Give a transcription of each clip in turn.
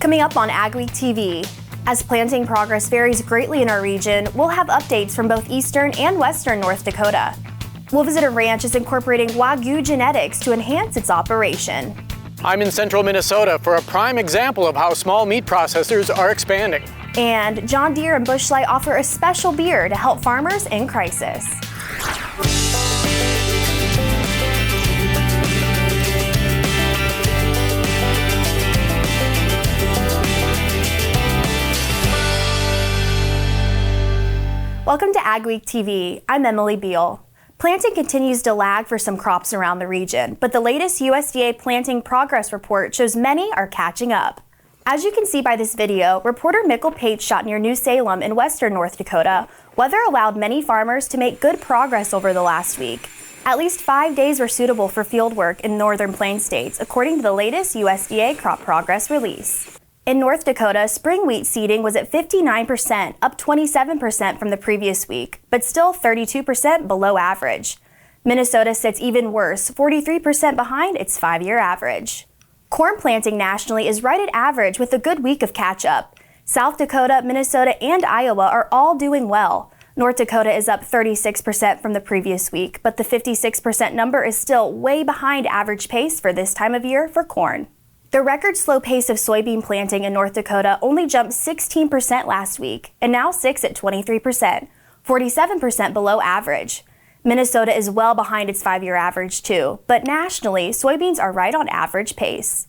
Coming up on AGWEEK TV, as planting progress varies greatly in our region, we'll have updates from both eastern and western North Dakota. We'll visit a ranch that's incorporating Wagyu genetics to enhance its operation. I'm in central Minnesota for a prime example of how small meat processors are expanding. And John Deere and Busch Light offer a special beer to help farmers in crisis. Welcome to AGWEEK TV. I'm Emily Beal. Planting continues to lag for some crops around the region, but the latest USDA planting progress report shows many are catching up. As you can see by this video, reporter Mikkel Pate shot near New Salem in western North Dakota. Weather allowed many farmers to make good progress over the last week. At least 5 days were suitable for field work in northern plains states, according to the latest USDA crop progress release. In North Dakota, spring wheat seeding was at 59%, up 27% from the previous week, but still 32% below average. Minnesota sits even worse, 43% behind its 5-year average. Corn planting nationally is right at average with a good week of catch-up. South Dakota, Minnesota, and Iowa are all doing well. North Dakota is up 36% from the previous week, but the 56% number is still way behind average pace for this time of year for corn. The record slow pace of soybean planting in North Dakota only jumped 16% last week, and now sits at 23%, 47% below average. Minnesota is well behind its 5-year average too, but nationally, soybeans are right on average pace.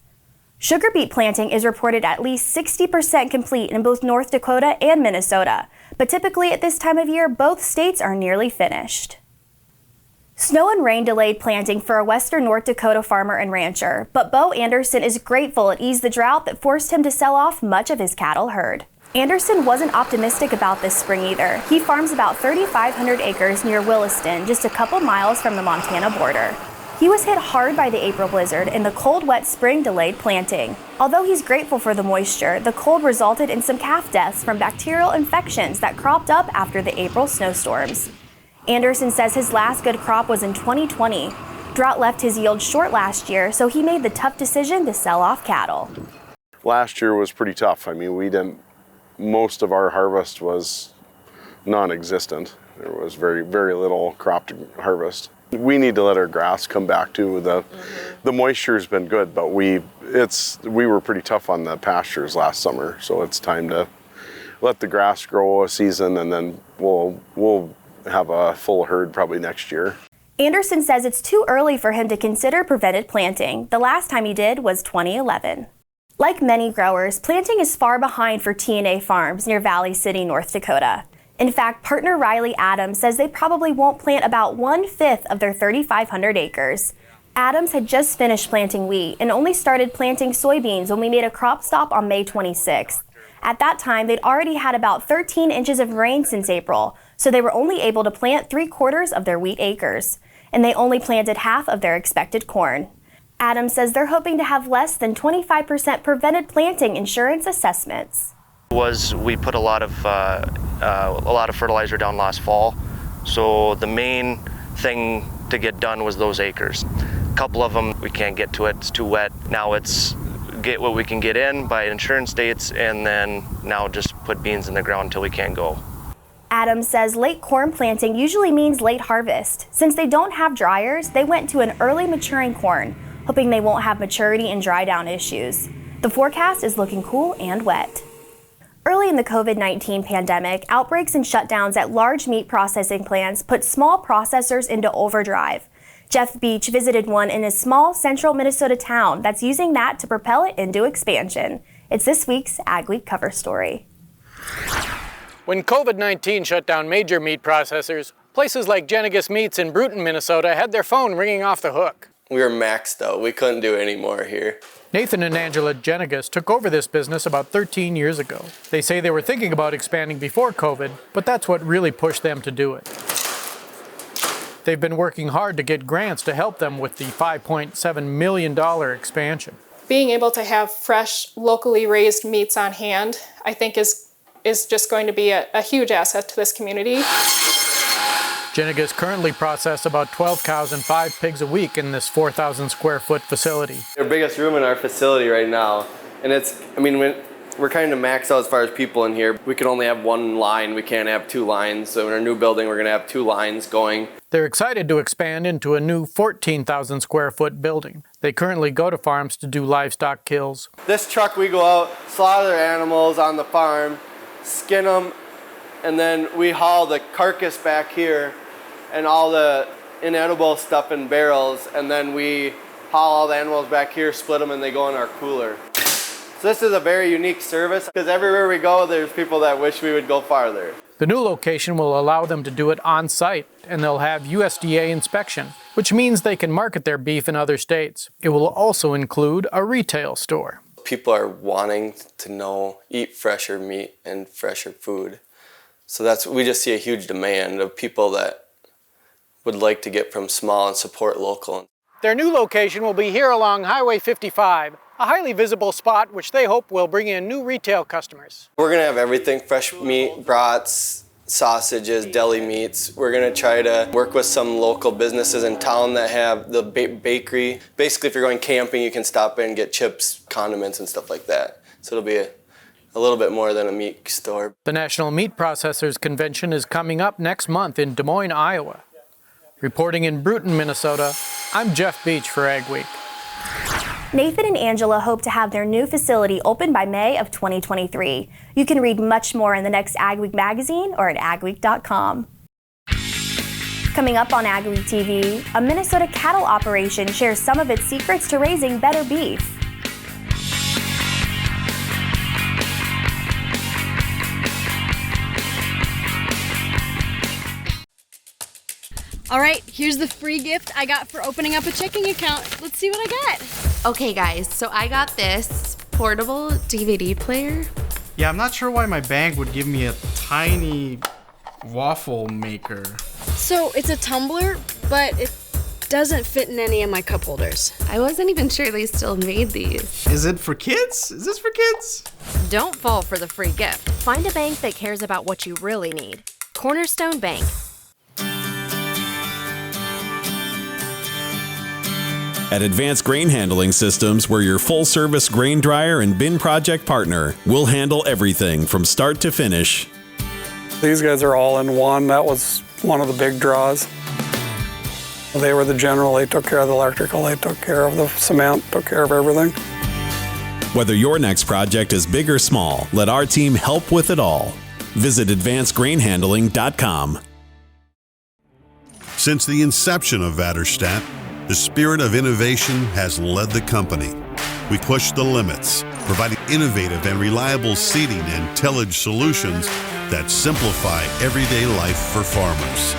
Sugar beet planting is reported at least 60% complete in both North Dakota and Minnesota, but typically at this time of year, both states are nearly finished. Snow and rain delayed planting for a western North Dakota farmer and rancher, but Bo Anderson is grateful it eased the drought that forced him to sell off much of his cattle herd. Anderson wasn't optimistic about this spring either. He farms about 3,500 acres near Williston, just a couple miles from the Montana border. He was hit hard by the April blizzard, and the cold, wet spring delayed planting. Although he's grateful for the moisture, the cold resulted in some calf deaths from bacterial infections that cropped up after the April snowstorms. Anderson says his last good crop was in 2020. Drought left his yield short last year, so he made the tough decision to sell off cattle. Last year was pretty tough. I mean, most of our harvest was non-existent. There was very, very little crop to harvest. We need to let our grass come back too. The moisture's been good, but we were pretty tough on the pastures last summer, so it's time to let the grass grow a season, and then we'll have a full herd probably next year. Anderson says it's too early for him to consider prevented planting. The last time he did was 2011. Like many growers, planting is far behind for T&A farms near Valley City, North Dakota. In fact, partner Riley Adams says they probably won't plant about 1/5 of their 3,500 acres. Adams had just finished planting wheat and only started planting soybeans when we made a crop stop on May 26th. At that time, they'd already had about 13 inches of rain since April, so they were only able to plant 3/4 of their wheat acres, and they only planted half of their expected corn. Adams says they're hoping to have less than 25% prevented planting insurance assessments. We put a lot of fertilizer down last fall, so the main thing to get done was those acres. A couple of them we can't get to it; it's too wet. Now it's get what we can get in by insurance dates, and then now just put beans in the ground until we can't go. Adams says late corn planting usually means late harvest. Since they don't have dryers, they went to an early maturing corn, hoping they won't have maturity and dry down issues. The forecast is looking cool and wet. Early in the COVID-19 pandemic, outbreaks and shutdowns at large meat processing plants put small processors into overdrive. Jeff Beach visited one in a small central Minnesota town that's using that to propel it into expansion. It's this week's AGWEEK cover story. When COVID-19 shut down major meat processors, places like Jenniges Meats in Brooten, Minnesota had their phone ringing off the hook. We were maxed out. We couldn't do any more here. Nathan and Angela Jenniges took over this business about 13 years ago. They say they were thinking about expanding before COVID, but that's what really pushed them to do it. They've been working hard to get grants to help them with the $5.7 million expansion. Being able to have fresh, locally raised meats on hand, I think is just going to be a huge asset to this community. Jenniges currently process about 12 cows and 5 pigs a week in this 4,000 square foot facility. Our biggest room in our facility right now And we're kind of maxed out as far as people in here. We can only have one line. We can't have two lines. So in our new building, we're going to have two lines going. They're excited to expand into a new 14,000 square foot building. They currently go to farms to do livestock kills. This truck, we go out, slaughter animals on the farm, skin them, and then we haul the carcass back here and all the inedible stuff in barrels, and then we haul all the animals back here, split them, and they go in our cooler. So this is a very unique service because everywhere we go, there's people that wish we would go farther. The new location will allow them to do it on site, and they'll have USDA inspection, which means they can market their beef in other states. It will also include a retail store. People are wanting to eat fresher meat and fresher food. So we just see a huge demand of people that would like to get from small and support local. Their new location will be here along Highway 55, a highly visible spot which they hope will bring in new retail customers. We're going to have everything, fresh meat, brats, sausages, deli meats. We're going to try to work with some local businesses in town that have the bakery. Basically, if you're going camping, you can stop in and get chips, condiments, and stuff like that. So it'll be a little bit more than a meat store. The National Meat Processors Convention is coming up next month in Des Moines, Iowa. Reporting in Brooten, Minnesota, I'm Jeff Beach for AGWEEK. Nathan and Angela hope to have their new facility open by May of 2023. You can read much more in the next AGWEEK magazine or at agweek.com. Coming up on AGWEEK TV, a Minnesota cattle operation shares some of its secrets to raising better beef. All right, here's the free gift I got for opening up a checking account. Let's see what I got. Okay guys, so I got this portable DVD player. Yeah, I'm not sure why my bank would give me a tiny waffle maker. So it's a tumbler, but it doesn't fit in any of my cup holders. I wasn't even sure they still made these. Is it for kids? Is this for kids? Don't fall for the free gift. Find a bank that cares about what you really need. Cornerstone Bank. At Advanced Grain Handling Systems, we're your full-service grain dryer and bin project partner. We'll handle everything from start to finish. These guys are all in one. That was one of the big draws. They were the general. They took care of the electrical. They took care of the cement, took care of everything. Whether your next project is big or small, let our team help with it all. Visit advancedgrainhandling.com. Since the inception of Vaterstadt, the spirit of innovation has led the company. We push the limits, providing innovative and reliable seeding and tillage solutions that simplify everyday life for farmers.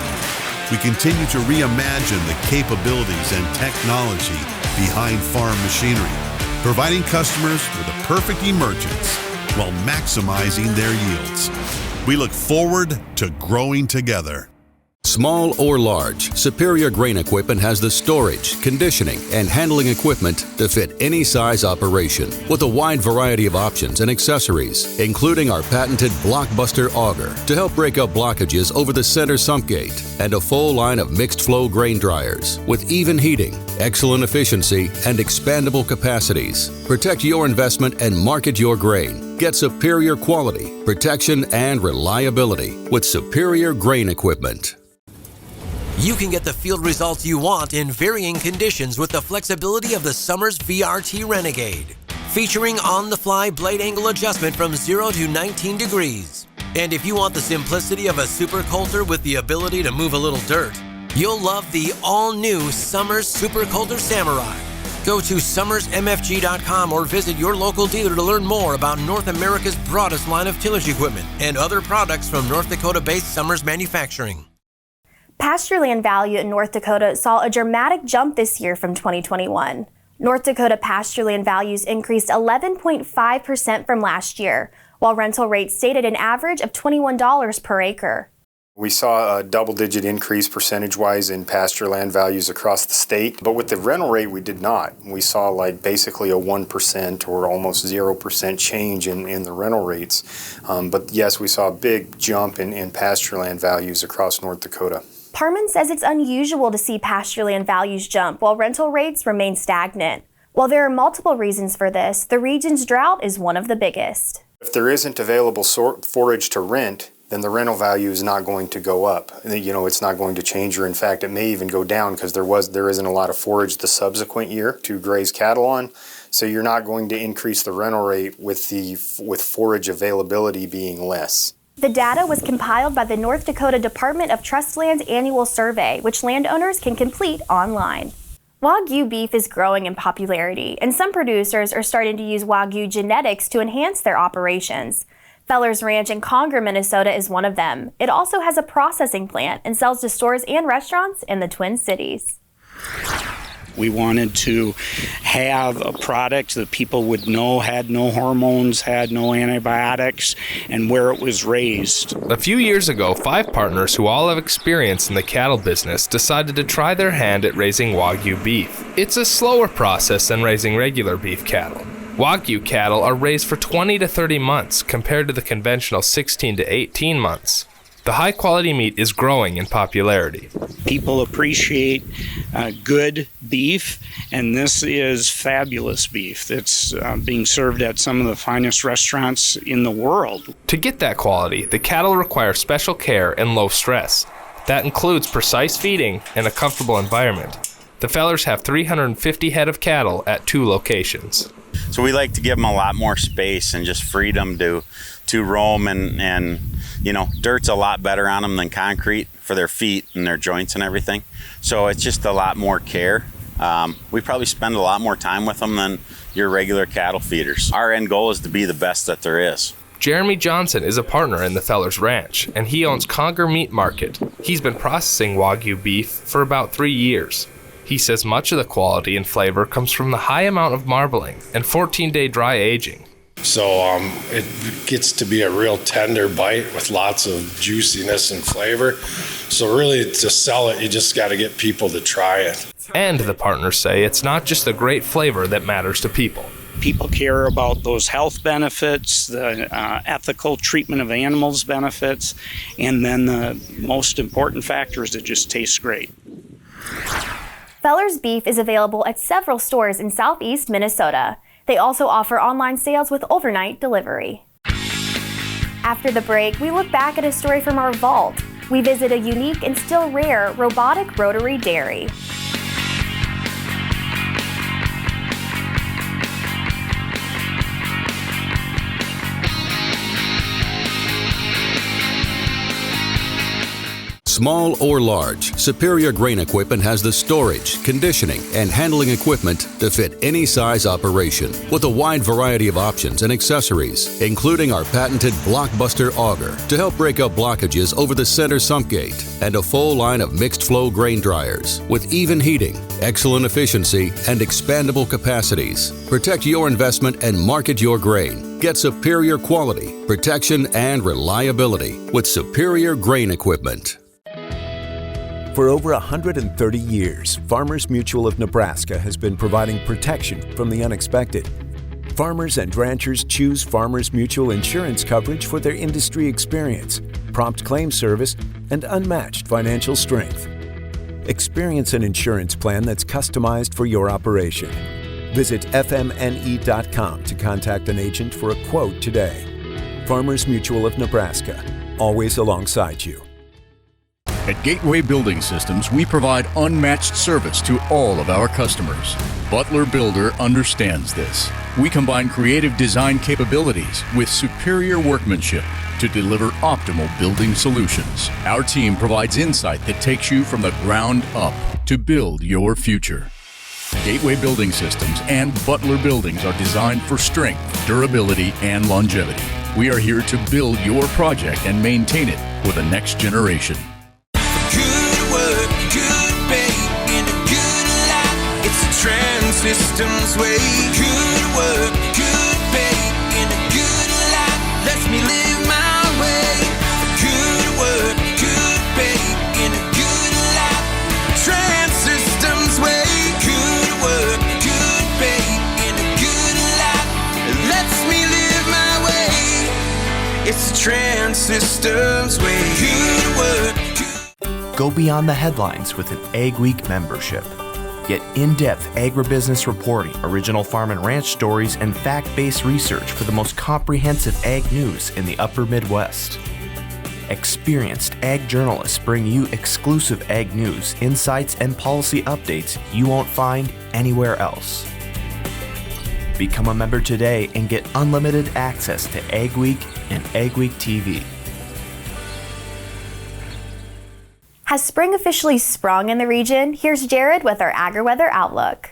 We continue to reimagine the capabilities and technology behind farm machinery, providing customers with the perfect emergence while maximizing their yields. We look forward to growing together. Small or large, Superior Grain Equipment has the storage, conditioning, and handling equipment to fit any size operation with a wide variety of options and accessories, including our patented Blockbuster auger to help break up blockages over the center sump gate, and a full line of mixed flow grain dryers with even heating, excellent efficiency, and expandable capacities. Protect your investment and market your grain. Get superior quality, protection, and reliability with Superior Grain Equipment. You can get the field results you want in varying conditions with the flexibility of the Summers VRT Renegade, featuring on-the-fly blade angle adjustment from 0 to 19 degrees. And if you want the simplicity of a super coulter with the ability to move a little dirt, you'll love the all-new Summers Super Coulter Samurai. Go to summersmfg.com or visit your local dealer to learn more about North America's broadest line of tillage equipment and other products from North Dakota-based Summers Manufacturing. Pastureland value in North Dakota saw a dramatic jump this year from 2021. North Dakota pastureland values increased 11.5% from last year, while rental rates stayed at an average of $21 per acre. We saw a double-digit increase percentage-wise in pastureland values across the state, but with the rental rate we did not. We saw like basically a 1% or almost 0% change in the rental rates. But yes, we saw a big jump in pastureland values across North Dakota. Parman says it's unusual to see pastureland values jump while rental rates remain stagnant. While there are multiple reasons for this, the region's drought is one of the biggest. If there isn't available forage to rent, then the rental value is not going to go up. It's not going to change, or in fact, it may even go down because there isn't a lot of forage the subsequent year to graze cattle on. So you're not going to increase the rental rate with forage availability being less. The data was compiled by the North Dakota Department of Trustland's annual survey, which landowners can complete online. Wagyu beef is growing in popularity, and some producers are starting to use Wagyu genetics to enhance their operations. Feller's Ranch in Conger, Minnesota is one of them. It also has a processing plant and sells to stores and restaurants in the Twin Cities. We wanted to have a product that people would know had no hormones, had no antibiotics, and where it was raised. A few years ago, 5 partners who all have experience in the cattle business decided to try their hand at raising Wagyu beef. It's a slower process than raising regular beef cattle. Wagyu cattle are raised for 20 to 30 months compared to the conventional 16 to 18 months. The high-quality meat is growing in popularity. People appreciate good beef, and this is fabulous beef that's being served at some of the finest restaurants in the world. To get that quality, the cattle require special care and low stress. That includes precise feeding and a comfortable environment. The Fellers have 350 head of cattle at 2 locations. So we like to give them a lot more space and just freedom to roam, and dirt's a lot better on them than concrete for their feet and their joints and everything. So it's just a lot more care. We probably spend a lot more time with them than your regular cattle feeders. Our end goal is to be the best that there is. Jeremy Johnson is a partner in the Fellers Ranch, and he owns Conger Meat Market. He's been processing Wagyu beef for about 3 years. He says much of the quality and flavor comes from the high amount of marbling and 14-day dry aging. So it gets to be a real tender bite with lots of juiciness and flavor. So really, to sell it, you just got to get people to try it. And the partners say it's not just the great flavor that matters to people. People care about those health benefits, the ethical treatment of animals benefits, and then the most important factor is it just tastes great. Feller's Beef is available at several stores in southeast Minnesota. They also offer online sales with overnight delivery. After the break, we look back at a story from our vault. We visit a unique and still rare robotic Rotary dairy. Small or large, Superior Grain Equipment has the storage, conditioning, and handling equipment to fit any size operation, with a wide variety of options and accessories, including our patented Blockbuster auger to help break up blockages over the center sump gate, and a full line of mixed flow grain dryers with even heating, excellent efficiency, and expandable capacities. Protect your investment and market your grain. Get superior quality, protection, and reliability with Superior Grain Equipment. For over 130 years, Farmers Mutual of Nebraska has been providing protection from the unexpected. Farmers and ranchers choose Farmers Mutual insurance coverage for their industry experience, prompt claim service, and unmatched financial strength. Experience an insurance plan that's customized for your operation. Visit fmne.com to contact an agent for a quote today. Farmers Mutual of Nebraska, always alongside you. At Gateway Building Systems, we provide unmatched service to all of our customers. Butler Builder understands this. We combine creative design capabilities with superior workmanship to deliver optimal building solutions. Our team provides insight that takes you from the ground up to build your future. Gateway Building Systems and Butler Buildings are designed for strength, durability, and longevity. We are here to build your project and maintain it for the next generation. Systems way. Good work, good pay, in a good life, lets me live my way. Good work, good pay, in a good life, Trans Systems way. Good work, good pay, in a good life, lets me live my way. It's the Trans Systems way. Good work. Go beyond the headlines with an AGWEEK membership. Get in-depth agribusiness reporting, original farm and ranch stories, and fact-based research for the most comprehensive ag news in the upper Midwest. Experienced ag journalists bring you exclusive ag news, insights, and policy updates you won't find anywhere else. Become a member today and get unlimited access to AGWEEK and AGWEEK TV. Has spring officially sprung in the region? Here's Jared with our AgriWeather Outlook.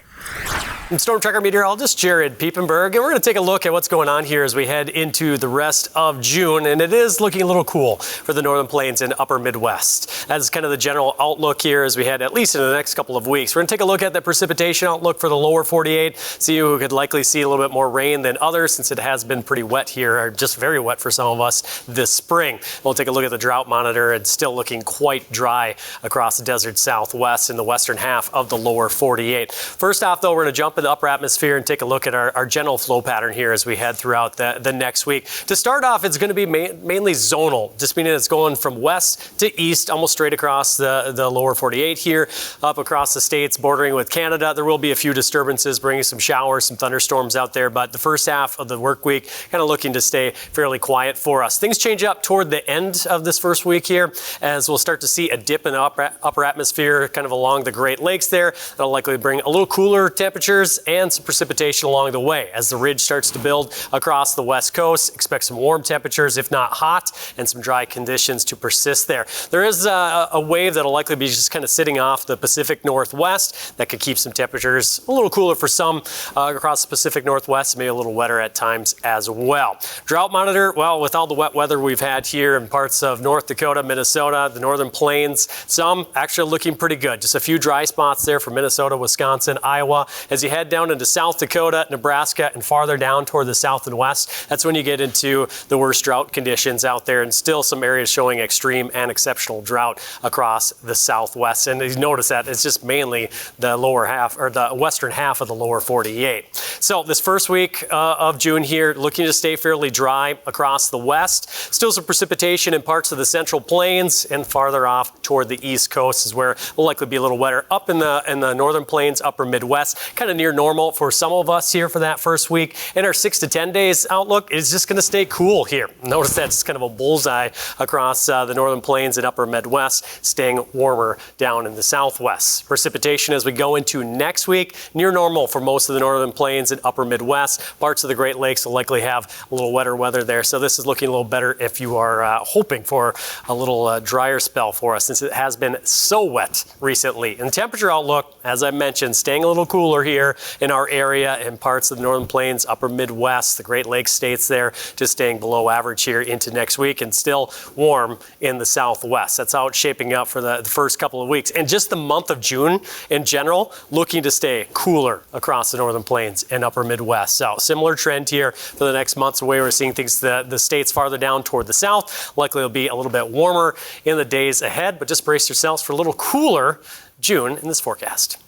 I'm Storm Tracker meteorologist Jared Piepenberg, and we're going to take a look at what's going on here as we head into the rest of June, and it is looking a little cool for the northern plains and upper Midwest. That's kind of the general outlook here as we head at least in the next couple of weeks. We're going to take a look at the precipitation outlook for the lower 48, see who could likely see a little bit more rain than others since it has been pretty wet here, or just very wet for some of us this spring. We'll take a look at the drought monitor. It's still looking quite dry across the desert southwest in the western half of the lower 48. First off, though, we're going to jump in the upper atmosphere and take a look at our general flow pattern here as we head throughout the next week. To start off, it's going to be mainly zonal, just meaning it's going from west to east, almost straight across the lower 48 here, up across the states bordering with Canada. There will be a few disturbances, bringing some showers, some thunderstorms out there, but the first half of the work week kind of looking to stay fairly quiet for us. Things change up toward the end of this first week here, as we'll start to see a dip in the upper atmosphere kind of along the Great Lakes there. That'll likely bring a little cooler temperatures and some precipitation along the way. As the ridge starts to build across the west coast, expect some warm temperatures, if not hot, and some dry conditions to persist there. There is a wave that'll likely be just kind of sitting off the Pacific Northwest that could keep some temperatures a little cooler for some across the Pacific Northwest, maybe a little wetter at times as well. Drought monitor, well, with all the wet weather we've had here in parts of North Dakota, Minnesota, the northern plains, some actually looking pretty good. Just a few dry spots there for Minnesota, Wisconsin, Iowa. As you head down into South Dakota, Nebraska, and farther down toward the south and west, that's when you get into the worst drought conditions out there, and still some areas showing extreme and exceptional drought across the southwest. And you notice that it's just mainly the lower half, or the western half of the lower 48. So this first week of June here, looking to stay fairly dry across the west. Still some precipitation in parts of the central plains, and farther off toward the east coast is where it will likely be a little wetter. Up in the northern plains, upper Midwest, kind of near normal for some of us here for that first week. And our 6 to 10 days outlook is just going to stay cool here. Notice that's kind of a bullseye across the northern plains and upper Midwest, staying warmer down in the southwest. Precipitation as we go into next week, near normal for most of the northern plains and upper Midwest. Parts of the Great Lakes will likely have a little wetter weather there. So this is looking a little better if you are hoping for a little drier spell for us, since it has been so wet recently. And temperature outlook, as I mentioned, staying a little cooler here in our area and parts of the northern plains, upper Midwest, the Great Lakes states there, just staying below average here into next week, and still warm in the southwest. That's how it's shaping up for the first couple of weeks. And just the month of June in general, looking to stay cooler across the northern plains and upper Midwest. So similar trend here for the next months away. We're seeing things, the states farther down toward the south, likely will be a little bit warmer in the days ahead, but just brace yourselves for a little cooler June in this forecast.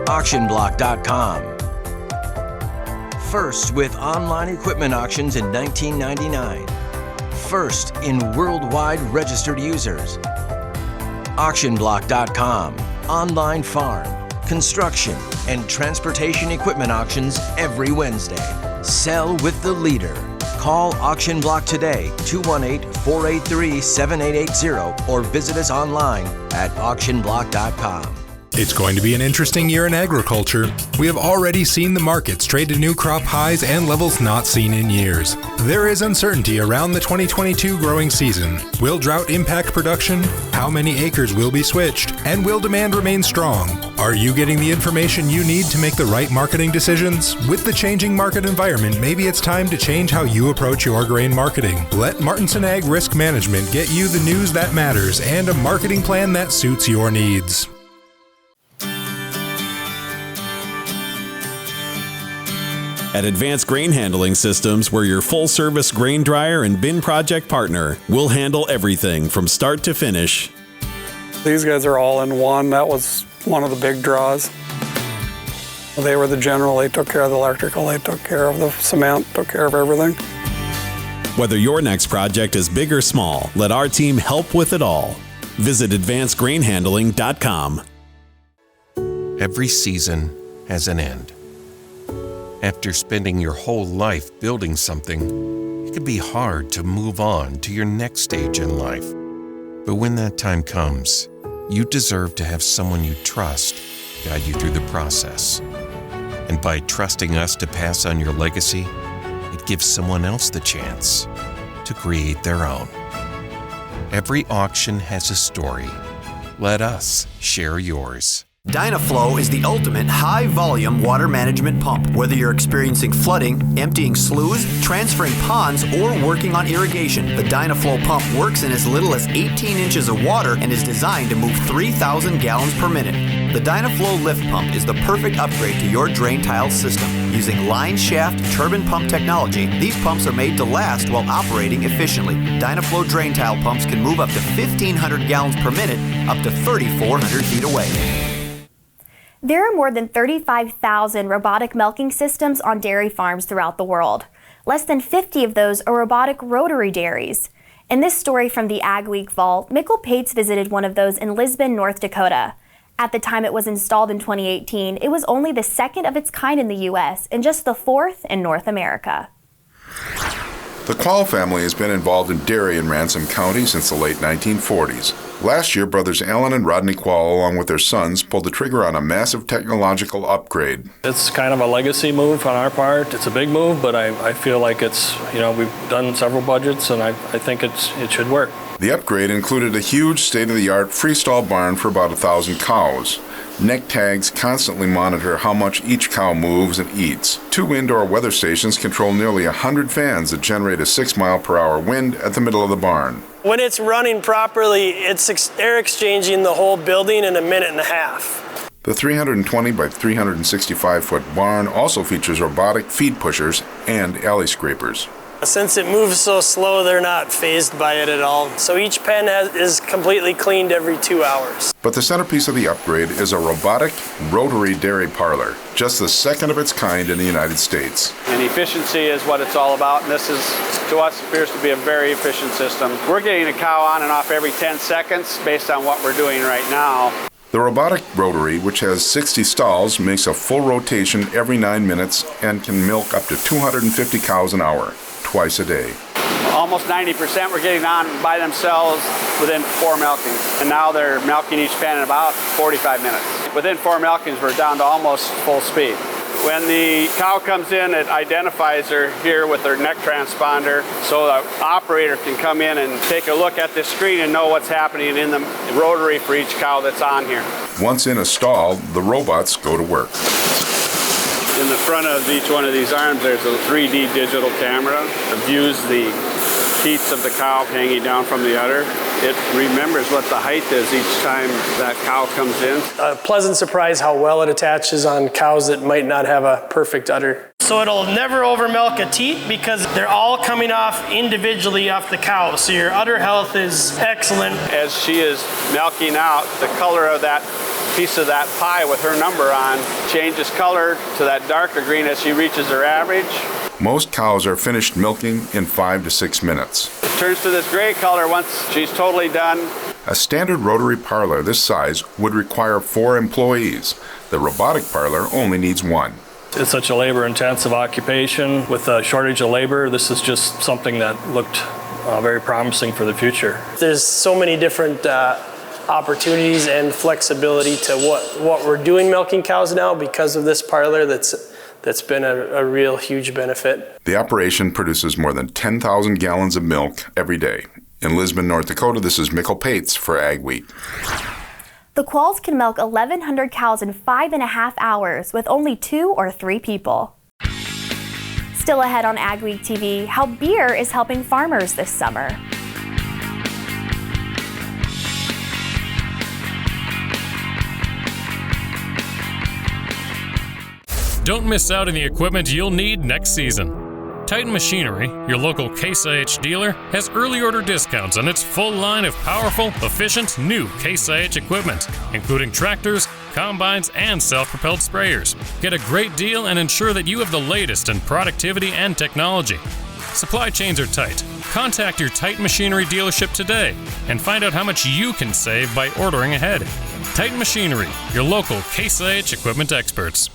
Auctionblock.com. First with online equipment auctions in 1999. First in worldwide registered users. Auctionblock.com. Online farm, construction, and transportation equipment auctions every Wednesday. Sell with the leader. Call Auction Block today, 218-483-7880, or visit us online at auctionblock.com. It's going to be an interesting year in agriculture. We have already seen the markets trade to new crop highs and levels not seen in years. There is uncertainty around the 2022 growing season. Will drought impact production? How many acres will be switched? And will demand remain strong? Are you getting the information you need to make the right marketing decisions? With the changing market environment, maybe it's time to change how you approach your grain marketing. Let Martinson Ag Risk Management get you the news that matters and a marketing plan that suits your needs. At Advanced Grain Handling Systems, we're your full-service grain dryer and bin project partner. We'll handle everything from start to finish. These guys are all in one. That was one of the big draws. They were the general. They took care of the electrical. They took care of the cement, took care of everything. Whether your next project is big or small, let our team help with it all. Visit advancedgrainhandling.com. Every season has an end. After spending your whole life building something, it can be hard to move on to your next stage in life. But when that time comes, you deserve to have someone you trust guide you through the process. And by trusting us to pass on your legacy, it gives someone else the chance to create their own. Every auction has a story. Let us share yours. Dynaflow is the ultimate high-volume water management pump. Whether you're experiencing flooding, emptying sloughs, transferring ponds, or working on irrigation, the Dynaflow pump works in as little as 18 inches of water and is designed to move 3,000 gallons per minute. The Dynaflow lift pump is the perfect upgrade to your drain tile system. Using line shaft turbine pump technology, these pumps are made to last while operating efficiently. Dynaflow drain tile pumps can move up to 1,500 gallons per minute, up to 3,400 feet away. There are more than 35,000 robotic milking systems on dairy farms throughout the world. Less than 50 of those are robotic rotary dairies. In this story from the AGWEEK vault, Mikkel Pates visited one of those in Lisbon, North Dakota. At the time it was installed in 2018, it was only the second of its kind in the U.S. and just the fourth in North America. The Qual family has been involved in dairy in Ransom County since the late 1940s. Last year, brothers Alan and Rodney Qual, along with their sons, pulled the trigger on a massive technological upgrade. It's kind of a legacy move on our part. It's a big move, but I feel like it's, we've done several budgets, and I think it should work. The upgrade included a huge state-of-the-art freestall barn for about 1,000 cows. Neck tags constantly monitor how much each cow moves and eats. 2 indoor weather stations control nearly 100 fans that generate a 6-mile-per-hour wind at the middle of the barn. When it's running properly, it's air exchanging the whole building in a minute and a half. The 320 by 365-foot barn also features robotic feed pushers and alley scrapers. Since it moves so slow, they're not fazed by it at all. So each pen is completely cleaned every 2 hours. But the centerpiece of the upgrade is a robotic rotary dairy parlor, just the second of its kind in the United States. And efficiency is what it's all about, and this is, to us, appears to be a very efficient system. We're getting a cow on and off every 10 seconds based on what we're doing right now. The robotic rotary, which has 60 stalls, makes a full rotation every 9 minutes and can milk up to 250 cows an hour, twice a day. Almost 90% were getting on by themselves within 4 milkings. And now they're milking each pen in about 45 minutes. Within 4 milkings, we're down to almost full speed. When the cow comes in, it identifies her here with her neck transponder, so the operator can come in and take a look at this screen and know what's happening in the rotary for each cow that's on here. Once in a stall, the robots go to work. In the front of each one of these arms, there's a 3D digital camera that views the teats of the cow hanging down from the udder. It remembers what the height is each time that cow comes in. A pleasant surprise how well it attaches on cows that might not have a perfect udder. So it'll never over milk a teat because they're all coming off individually off the cow. So your udder health is excellent. As she is milking out, the color of that piece of that pie with her number on changes color to that darker green as she reaches her average. Most cows are finished milking in 5 to 6 minutes. It turns to this gray color once she's totally done. A standard rotary parlor this size would require 4 employees. The robotic parlor only needs 1. It's such a labor-intensive occupation. With a shortage of labor, this is just something that looked very promising for the future. There's so many different opportunities and flexibility to what we're doing milking cows now because of this parlor that's been a real huge benefit. The operation produces more than 10,000 gallons of milk every day. In Lisbon, North Dakota, this is Mikkel Pates for AGWEEK. The Quals can milk 1,100 cows in 5.5 hours with only 2 or 3 people. Still ahead on AGWEEK TV, how beer is helping farmers this summer. Don't miss out on the equipment you'll need next season. Titan Machinery, your local Case IH dealer, has early order discounts on its full line of powerful, efficient, new Case IH equipment, including tractors, combines, and self-propelled sprayers. Get a great deal and ensure that you have the latest in productivity and technology. Supply chains are tight, Contact your Titan Machinery dealership today and find out how much you can save by ordering ahead. Titan Machinery, your local Case IH equipment experts.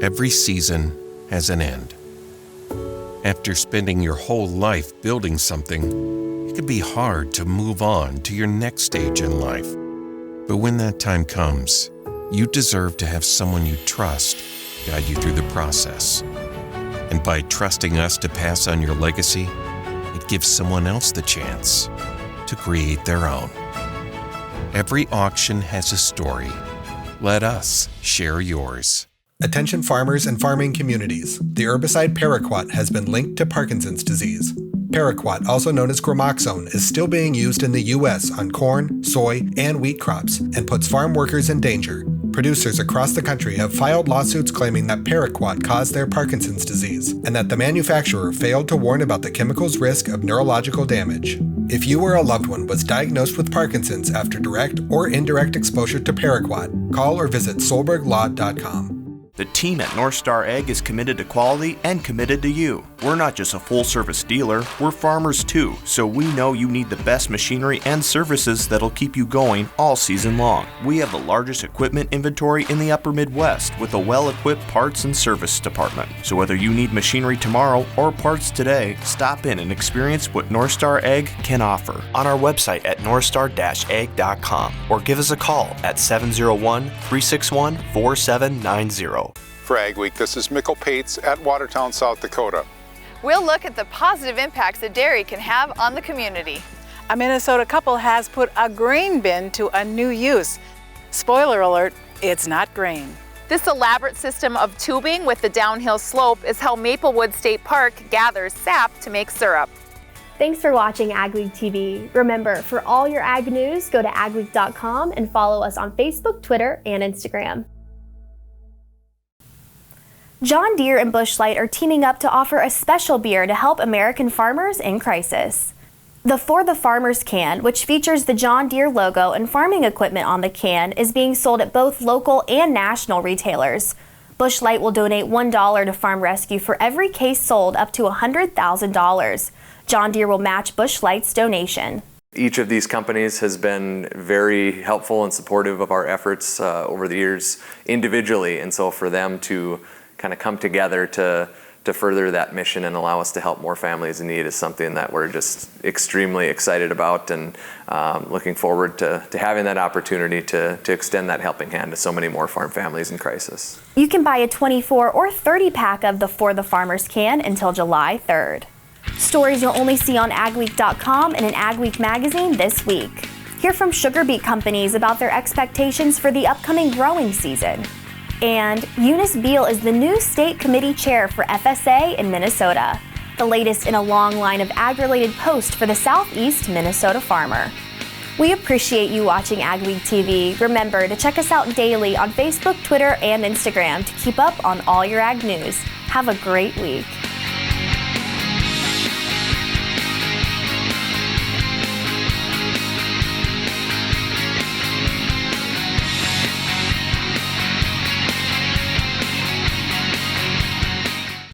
Every season has an end. After spending your whole life building something, it can be hard to move on to your next stage in life. But when that time comes, you deserve to have someone you trust guide you through the process. And by trusting us to pass on your legacy, it gives someone else the chance to create their own. Every auction has a story. Let us share yours. Attention farmers and farming communities. The herbicide paraquat has been linked to Parkinson's disease. Paraquat, also known as Gromoxone, is still being used in the U.S. on corn, soy, and wheat crops and puts farm workers in danger. Producers across the country have filed lawsuits claiming that paraquat caused their Parkinson's disease and that the manufacturer failed to warn about the chemical's risk of neurological damage. If you or a loved one was diagnosed with Parkinson's after direct or indirect exposure to paraquat, call or visit solberglaw.com. The team at North Star Ag is committed to quality and committed to you. We're not just a full-service dealer, we're farmers too, so we know you need the best machinery and services that'll keep you going all season long. We have the largest equipment inventory in the upper Midwest with a well-equipped parts and service department. So whether you need machinery tomorrow or parts today, stop in and experience what North Star Ag can offer on our website at northstar-ag.com or give us a call at 701-361-4790. For AGWEEK, this is Mikkel Pates at Watertown, South Dakota. We'll look at the positive impacts that dairy can have on the community. A Minnesota couple has put a grain bin to a new use. Spoiler alert, it's not grain. This elaborate system of tubing with the downhill slope is how Maplewood State Park gathers sap to make syrup. Thanks for watching AGWEEK TV. Remember, for all your ag news, go to agweek.com and follow us on Facebook, Twitter, and Instagram. John Deere and Busch Light are teaming up to offer a special beer to help American farmers in crisis. The For the Farmers can, which features the John Deere logo and farming equipment on the can, is being sold at both local and national retailers. Busch Light will donate $1 to Farm Rescue for every case sold up to $100,000. John Deere will match Busch Light's donation. Each of these companies has been very helpful and supportive of our efforts over the years individually, and so for them to kind of come together to further that mission and allow us to help more families in need is something that we're just extremely excited about, and looking forward to having that opportunity to extend that helping hand to so many more farm families in crisis. You can buy a 24 or 30 pack of the For the Farmers can until July 3rd. Stories you'll only see on agweek.com and in AgWeek magazine this week. Hear from sugar beet companies about their expectations for the upcoming growing season. And Eunice Beal is the new state committee chair for FSA in Minnesota, the latest in a long line of ag-related posts for the Southeast Minnesota farmer. We appreciate you watching AgWeek TV. Remember to check us out daily on Facebook, Twitter, and Instagram to keep up on all your ag news. Have a great week.